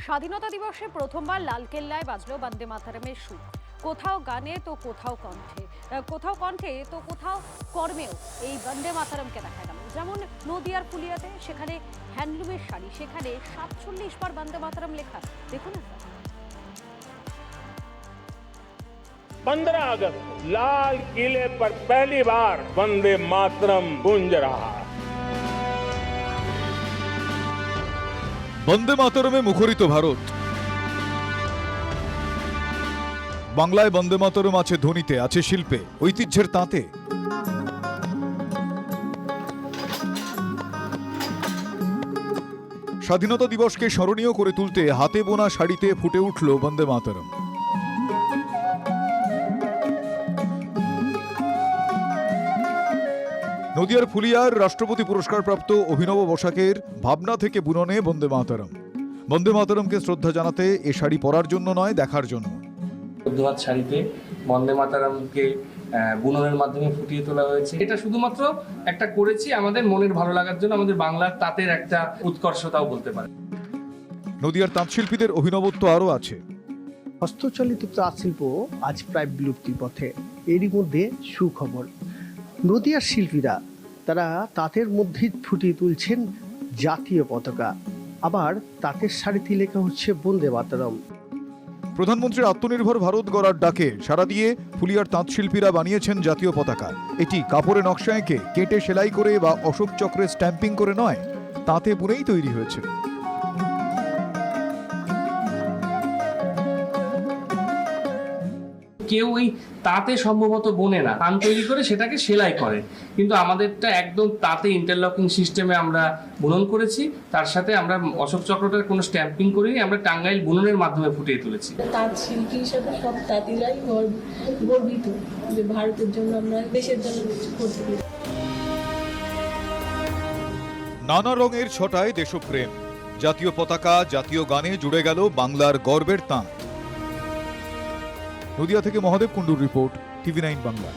স্বাধীনতা দিবসে প্রথমবার লালকেল্লায় বাজলো বন্দে মাতরমের সুর। কোথাও গানে তো কোথাও কণ্ঠে, তো কোথাও কর্মেও এই বন্দে মাতরমকে দেখা গেল। যেমন নদিয়ার ফুলিয়াতে, সেখানে হ্যান্ডলুমের শাড়ি, সেখানে 47 বার বন্দে মাতরম লেখা। দেখুন একবার। 15 अगस्त लाल किले पर पहली बार वंदे मातरम गूंज रहा। বন্দে মাতরমে মুখরিত ভারত। বাংলায় বন্দে মাতরম আছে ধ্বনিতে, আছে শিল্পে, ঐতিহ্যের তাঁতে। স্বাধীনতা দিবসকে স্মরণীয় করে তুলতে হাতে বোনা শাড়িতে ফুটে উঠল বন্দে মাতরম। নদিয়ার ফুলিয়ার রাষ্ট্রপতি পুরস্কারপ্রাপ্ত অভিনব বসাকের ভাবনা থেকে বুননে বন্দে মাতরম। বন্দে মাতরমকে শ্রদ্ধা জানাতে এ শাড়ি পরার জন্য নয়, দেখার জন্য। ধোয়াত শাড়িতে বন্দে মাতরমকে বুননের মাধ্যমে ফুটিয়ে তোলা হয়েছে। এটা শুধুমাত্র একটা করেছি আমাদের মনের ভালো লাগার জন্য, আমাদের বাংলার তাঁতের একটা উৎকর্ষতাও বলতে পারে। নদিয়ার তাঁতশিল্পীদের অভিনবত্ব আরও আছে। হস্তচালিত তাঁত শিল্প আজ প্রায় বিলুপ্তির পথে। এরই মধ্যে সুখবর, নদিয়ার শিল্পীরা তারা তাঁতের মধ্যে ফুটিয়ে তুলছেন জাতীয় পতাকা। আবার তাঁতের শাড়িতে লেখা হচ্ছে বন্দে মাতরম। প্রধানমন্ত্রীর আত্মনির্ভর ভারত গড়ার ডাকে সাড়া দিয়ে ফুলিয়ার তাঁতশিল্পীরা বানিয়েছেন জাতীয় পতাকা। এটি কাপড়ে নকশা এঁকে, কেটে সেলাই করে বা অশোক চক্রে স্ট্যাম্পিং করে নয়, তাঁতে বুনেই তৈরি হয়েছে। কেউ ওই তাঁতে সম্ভবত বোনে না, তান তৈরি করে সেটাকে সেলাই করে, কিন্তু আমাদেরটা একদম তাঁতে ইন্টারলকিং সিস্টেমে আমরা বুনন করেছি। তার সাথে আমরা অশোক চক্রটার কোনো স্ট্যাম্পিং করিনি, আমরা টাঙ্গাইল বুননের মাধ্যমে ফুটিয়ে তুলেছি। তাঁত শিল্পী হিসাবে সব তাঁতিরাই গর্বিত যে ভারতের জন্য আমরা দেশের জন্য কিছু করতে পারি। নানা রঙের ছটায় দেশপ্রেম, জাতীয় পতাকা, জাতীয় গানে জুড়ে গেল বাংলার গর্বের তাঁত। নদিয়া থেকে মহাদেব কুণ্ডুর রিপোর্ট, TV9 বাংলা।